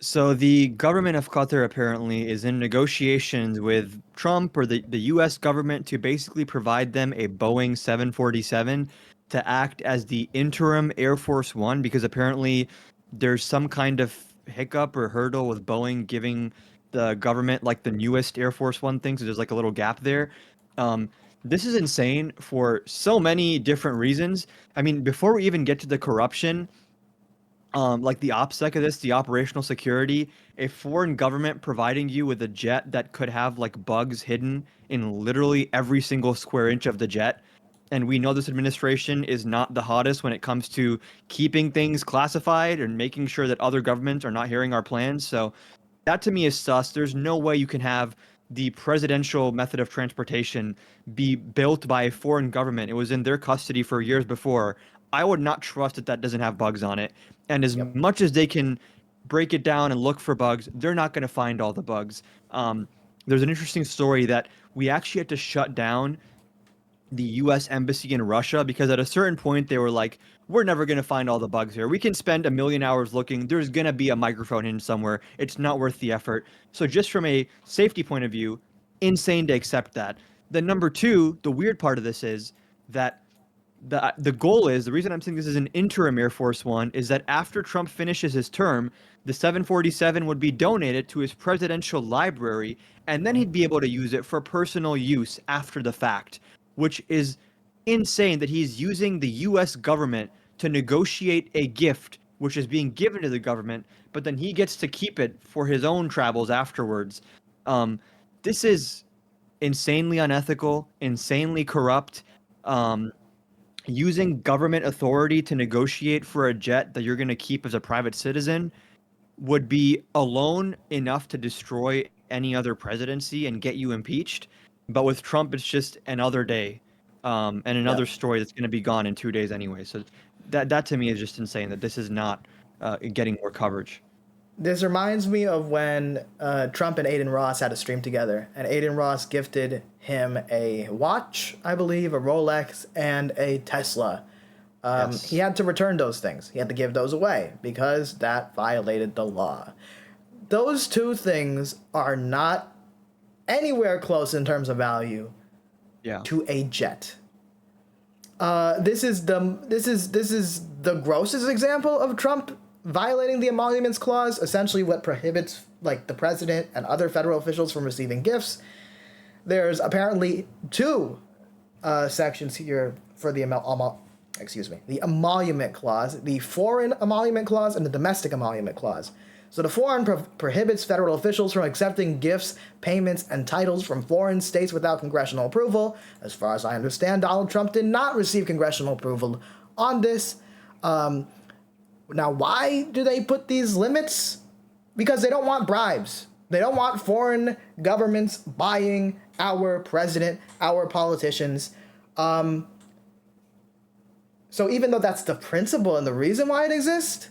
So the government of Qatar apparently is in negotiations with Trump or the US government to basically provide them a Boeing 747 to act as the interim Air Force One because apparently there's some kind of hiccup or hurdle with Boeing giving the government like the newest Air Force One thing, so there's like a little gap there. Um, this is insane for so many different reasons. I mean, before we even get to the corruption, like the OPSEC of this, the operational security, a foreign government providing you with a jet that could have like bugs hidden in literally every single square inch of the jet. And we know this administration is not the hottest when it comes to keeping things classified and making sure that other governments are not hearing our plans. So that to me is sus. There's no way you can have the presidential method of transportation be built by a foreign government. It was in their custody for years before. I would not trust that that doesn't have bugs on it. And as Yep. much as they can break it down and look for bugs, they're not going to find all the bugs. There's an interesting story that we actually had to shut down the US embassy in Russia because at a certain point they were like, we're never going to find all the bugs here. We can spend a million hours looking. There's going to be a microphone in somewhere. It's not worth the effort. So just from a safety point of view, insane to accept that. Then number two, the weird part of this is that the goal is the reason I'm saying this is an interim Air Force One is that after Trump finishes his term, the 747 would be donated to his presidential library, and then he'd be able to use it for personal use after the fact, which is insane that he's using the U.S. government to negotiate a gift which is being given to the government, but then he gets to keep it for his own travels afterwards. This is insanely unethical, insanely corrupt. Using government authority to negotiate for a jet that you're going to keep as a private citizen would be alone enough to destroy any other presidency and get you impeached. But with Trump, it's just another day, and another Yep. story that's going to be gone in 2 days anyway. So that to me is just insane that this is not getting more coverage. This reminds me of when Trump and Aiden Ross had a stream together, and Aiden Ross gifted him a watch, I believe, a Rolex, and a Tesla. Yes. He had to return those things. He had to give those away because that violated the law. Those two things are not anywhere close in terms of value Yeah. to a jet. This is the grossest example of Trump violating the emoluments clause, essentially what prohibits like the president and other federal officials from receiving gifts. There's apparently two sections here for the the emolument clause, the foreign emolument clause and the domestic emolument clause. So the foreign prohibits federal officials from accepting gifts, payments, and titles from foreign states without congressional approval. As far as I understand, Donald Trump did not receive congressional approval on this. Now, why do they put these limits? Because they don't want bribes. They don't want foreign governments buying our president, our politicians. So even though that's the principle and the reason why it exists,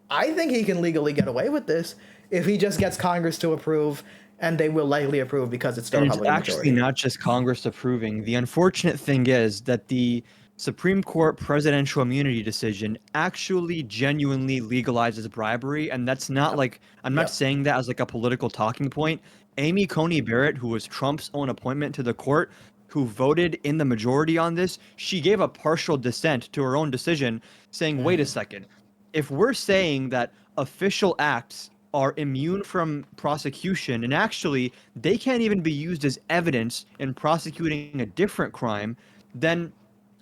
I think he can legally get away with this if he just gets Congress to approve, and they will likely approve because it's the And it's Republican actually majority. not just Congress approving. The unfortunate thing is that the Supreme Court presidential immunity decision actually genuinely legalizes bribery. And that's not like, I'm not Yep. saying that as like a political talking point. Amy Coney Barrett, who was Trump's own appointment to the court, who voted in the majority on this, she gave a partial dissent to her own decision, saying, wait a second, if we're saying that official acts are immune from prosecution and actually they can't even be used as evidence in prosecuting a different crime, then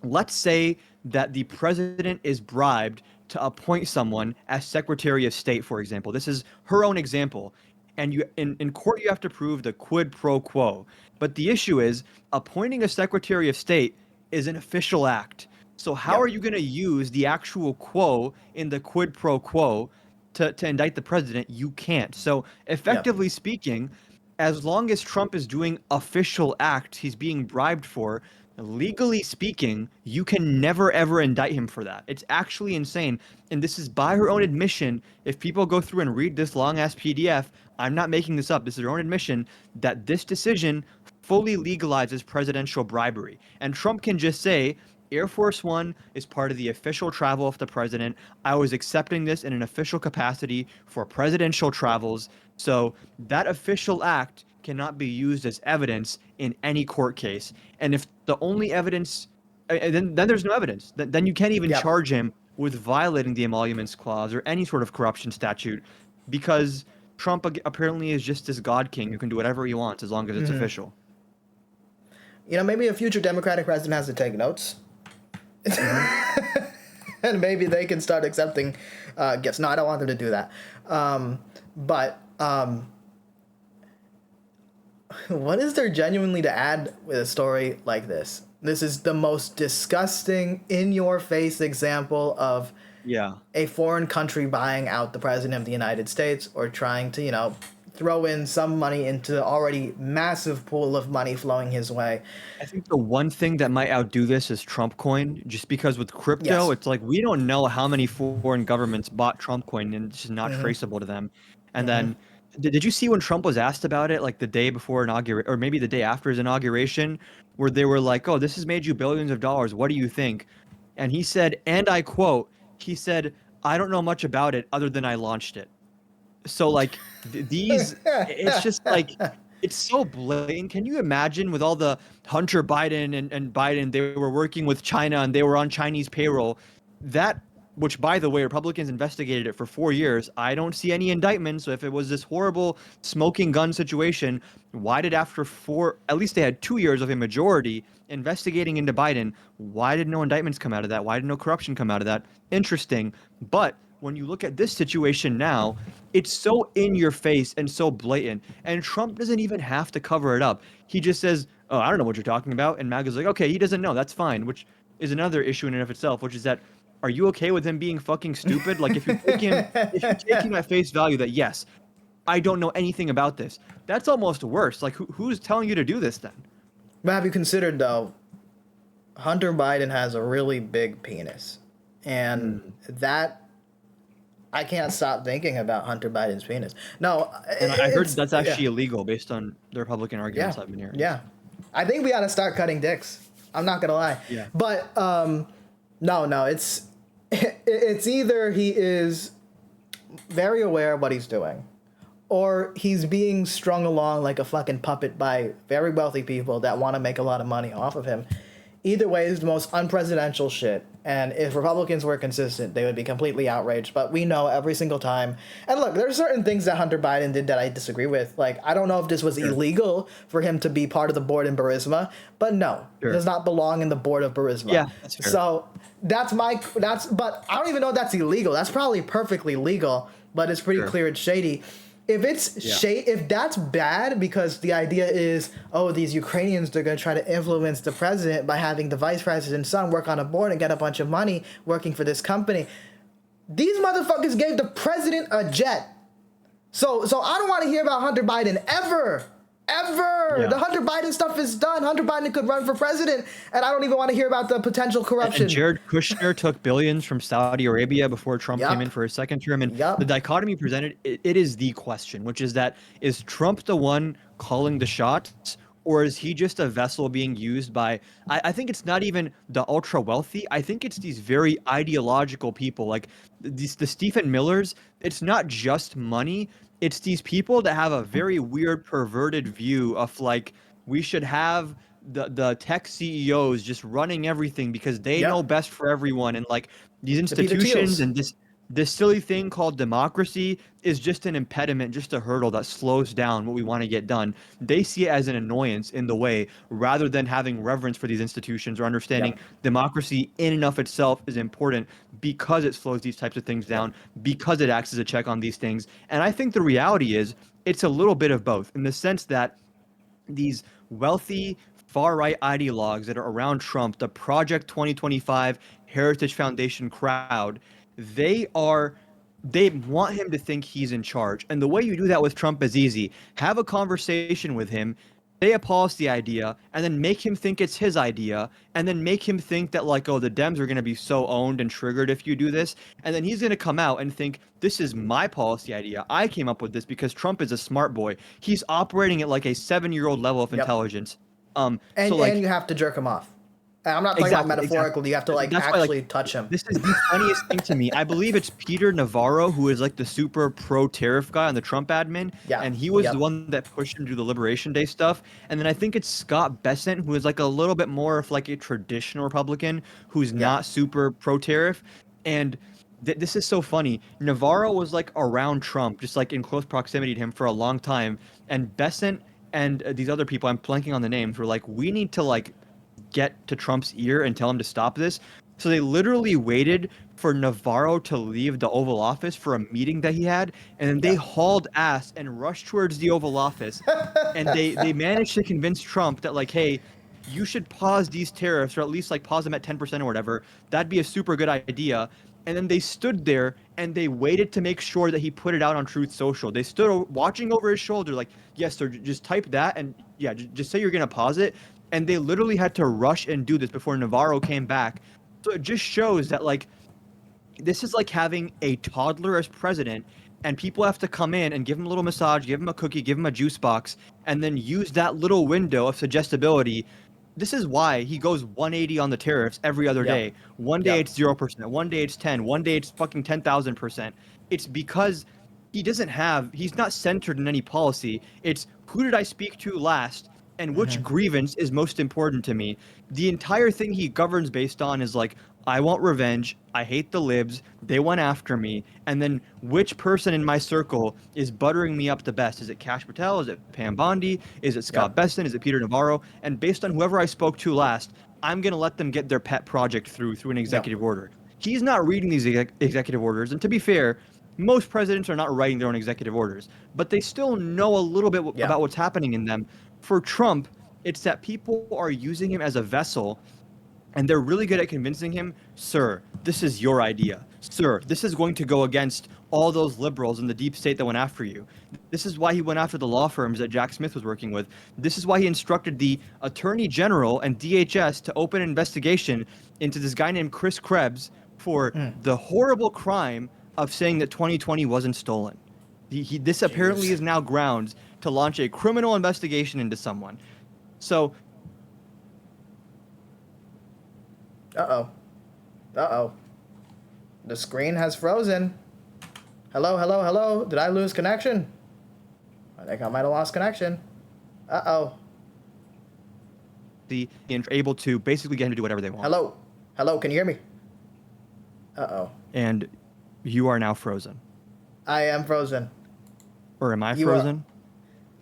let's say that the president is bribed to appoint someone as Secretary of State, for example. This is her own example. And you in court you have to prove the quid pro quo. But the issue is appointing a Secretary of State is an official act. So how are Yep. you going to use the actual quo in the quid pro quo to indict the president? You can't. So Yep. effectively speaking, as long as Trump is doing official acts he's being bribed for, legally speaking, you can never ever indict him for that. It's actually insane. And this is by her own admission. If people go through and read this long ass PDF, I'm not making this up. This is her own admission that this decision fully legalizes presidential bribery. And Trump can just say, Air Force One is part of the official travel of the president. I was accepting this in an official capacity for presidential travels. So that official act cannot be used as evidence in any court case. And if the only evidence, then there's no evidence. Then you can't even Yep. charge him with violating the emoluments clause or any sort of corruption statute, because Trump apparently is just this God king who can do whatever he wants as long as it's official. You know, maybe a future Democratic president has to take notes. And maybe they can start accepting gifts. No, I don't want them to do that. But what is there genuinely to add with a story like this? This is the most disgusting, in-your-face example of a foreign country buying out the president of the United States, or trying to, you know, throw in some money into the already massive pool of money flowing his way. I think the one thing that might outdo this is Trump coin, just because with crypto, it's like we don't know how many foreign governments bought Trump coin, and it's just not traceable to them. And then, did you see when Trump was asked about it, like the day before inauguration, or maybe the day after his inauguration, where they were like, "Oh, this has made you billions of dollars. What do you think?" And he said, and I quote, he said, "I don't know much about it other than I launched it." So like these, it's just like, it's so blatant. Can you imagine with all the Hunter Biden and Biden, they were working with China and they were on Chinese payroll, that, which by the way, Republicans investigated it for 4 years. I don't see any indictments. So if it was this horrible smoking gun situation, why did after at least they had 2 years of a majority investigating into Biden, why did no indictments come out of that? Why did no corruption come out of that? Interesting. But when you look at this situation now, it's so in your face and so blatant. And Trump doesn't even have to cover it up. He just says, "Oh, I don't know what you're talking about." And MAGA's like, "Okay, he doesn't know. That's fine," which is another issue in and of itself, which is that, are you okay with him being fucking stupid? Like, if you take him at face value that, yes, I don't know anything about this, that's almost worse. Like, who's telling you to do this then? But have you considered, though, Hunter Biden has a really big penis. And that, I can't stop thinking about Hunter Biden's penis. No, and I heard that's actually illegal based on the Republican arguments I've been hearing. Yeah. I think we got to start cutting dicks. I'm not going to lie. Yeah. But, no, it's either he is very aware of what he's doing, or he's being strung along like a fucking puppet by very wealthy people that want to make a lot of money off of him. Either way is the most unpresidential shit. And if Republicans were consistent, they would be completely outraged. But we know every single time. And look, there's certain things that Hunter Biden did that I disagree with. Like, I don't know if this was illegal for him to be part of the board in Burisma, but no, he does not belong in the board of Burisma. Yeah, that's fair. So but I don't even know if that's illegal. That's probably perfectly legal, but it's pretty clear it's shady. If it's if that's bad, because the idea is, oh, these Ukrainians, they're going to try to influence the president by having the vice president's son work on a board and get a bunch of money working for this company. These motherfuckers gave the president a jet. So I don't want to hear about Hunter Biden ever. Yeah. The Hunter Biden stuff is done. Hunter Biden could run for president, and I don't even want to hear about the potential corruption. And Jared Kushner took billions from Saudi Arabia before Trump came in for his second term. And the dichotomy presented, it is the question, which is that, is Trump the one calling the shots, or is he just a vessel being used by, I think it's not even the ultra wealthy. I think it's these very ideological people, like the Stephen Millers. It's not just money. It's these people that have a very weird, perverted view of, like, we should have the tech CEOs just running everything because they know best for everyone. And like these institutions and this silly thing called democracy is just an impediment, just a hurdle that slows down what we want to get done. They see it as an annoyance in the way, rather than having reverence for these institutions or understanding democracy in and of itself is important because it slows these types of things down, because it acts as a check on these things. And I think the reality is it's a little bit of both, in the sense that these wealthy far-right ideologues that are around Trump, the Project 2025 Heritage Foundation crowd, they want him to think he's in charge. And the way you do that with Trump is easy. Have a conversation with him, say a policy idea, and then make him think it's his idea, and then make him think that, like, oh, the Dems are going to be so owned and triggered if you do this. And then he's going to come out and think, this is my policy idea. I came up with this because Trump is a smart boy. He's operating at like a 7-year-old level of intelligence. And you have to jerk him off. And I'm not talking about metaphorically. Exactly. You have to like That's why, actually touch him. This is the funniest thing to me. I believe it's Peter Navarro, who is like the super pro-tariff guy on the Trump admin, Yeah. and he was Yep. the one that pushed him to do the Liberation Day stuff. And then I think it's Scott Bessent, who is like a little bit more of like a traditional Republican, who's not super pro-tariff. And this is so funny. Navarro was like around Trump, just like in close proximity to him for a long time, and Bessent and these other people, I'm blanking on the names, were like, we need to like get to Trump's ear and tell him to stop this. So they literally waited for Navarro to leave the Oval Office for a meeting that he had, and then they hauled ass and rushed towards the Oval Office, and they managed to convince Trump that like, hey, you should pause these tariffs, or at least like pause them at 10% or whatever. That'd be a super good idea. And then they stood there and they waited to make sure that he put it out on Truth Social. They stood watching over his shoulder like, yes, sir, just type that, and yeah, just say you're going to pause it. And they literally had to rush and do this before Navarro came back. So it just shows that like this is like having a toddler as president, and people have to come in and give him a little massage, give him a cookie, give him a juice box, and then use that little window of suggestibility. This is why he goes 180 on the tariffs every other day. One day it's 0%, one day it's 10, one day it's fucking 10,000%. It's because he's not centered in any policy. It's who did I speak to last, and which grievance is most important to me. The entire thing he governs based on is like, I want revenge, I hate the libs, they went after me, and then which person in my circle is buttering me up the best? Is it Kash Patel? Is it Pam Bondi? Is it Scott Bessent? Is it Peter Navarro? And based on whoever I spoke to last, I'm going to let them get their pet project through an executive order. He's not reading these executive orders, and to be fair, most presidents are not writing their own executive orders, but they still know a little bit about what's happening in them. For Trump, it's that people are using him as a vessel, and they're really good at convincing him, sir, this is your idea. Sir, this is going to go against all those liberals in the deep state that went after you. This is why he went after the law firms that Jack Smith was working with. This is why he instructed the Attorney General and DHS to open an investigation into this guy named Chris Krebs for the horrible crime of saying that 2020 wasn't stolen. This apparently is now grounds to launch a criminal investigation into someone. So... Uh-oh. The screen has frozen. Hello? Did I lose connection? I think I might have lost connection. Uh-oh. Able to basically get him to do whatever they want. Hello, can you hear me? Uh-oh. And you are now frozen. I am frozen. Or am I frozen?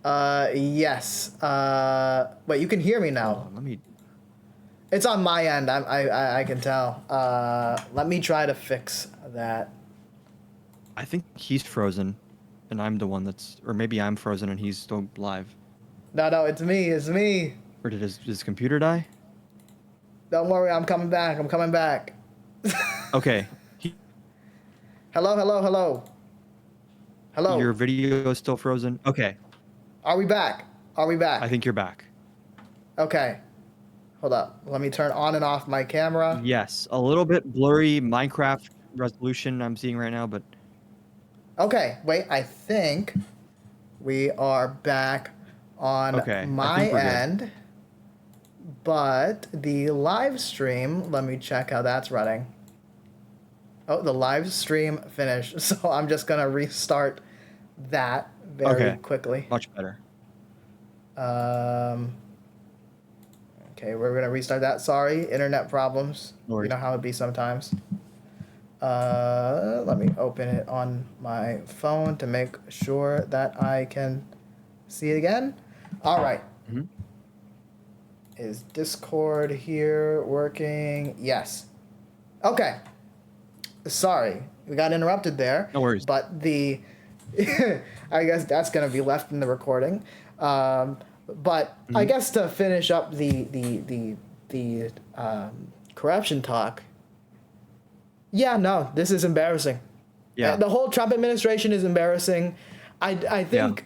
Yes. Wait, you can hear me now. Hold on, let me... It's on my end. I can tell. Let me try to fix that. I think he's frozen, and I'm the one that's... Or maybe I'm frozen and he's still live. No, it's me. Or did his computer die? Don't worry, I'm coming back. Okay. Hello. Your video is still frozen? Okay. Are we back? I think you're back. Okay. Hold up. Let me turn on and off my camera. Yes. A little bit blurry Minecraft resolution I'm seeing right now, but... Okay. Wait, I think we are back on my end. But the live stream, let me check how that's running. Oh, the live stream finished. So I'm just going to restart that very quickly. Much better. Okay, we're going to restart that. Sorry, internet problems. No worries. You know how it be sometimes. Let me open it on my phone to make sure that I can see it again. All right. Mm-hmm. Is Discord here working? Yes. Okay. Sorry, we got interrupted there. No worries. But I guess that's going to be left in the recording. But I guess to finish up the corruption talk. Yeah, no, this is embarrassing. Yeah. The whole Trump administration is embarrassing. I think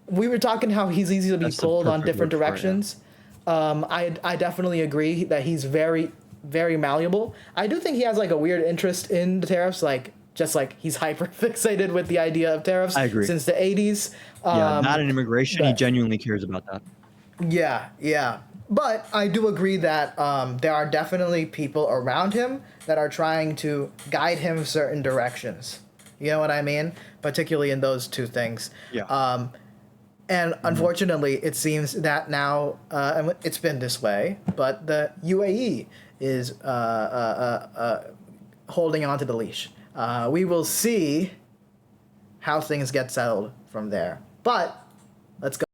we were talking how he's easy to be pulled on different directions. I definitely agree that he's very, very malleable. I do think he has like a weird interest in the tariffs, like just like he's hyper fixated with the idea of tariffs. I agree. Since the 80s. Not in immigration. He genuinely cares about that. Yeah. But I do agree that there are definitely people around him that are trying to guide him certain directions. You know what I mean? Particularly in those two things. Yeah. And unfortunately, it seems that now, and it's been this way, but the UAE is holding on to the leash. We will see how things get settled from there. But let's go.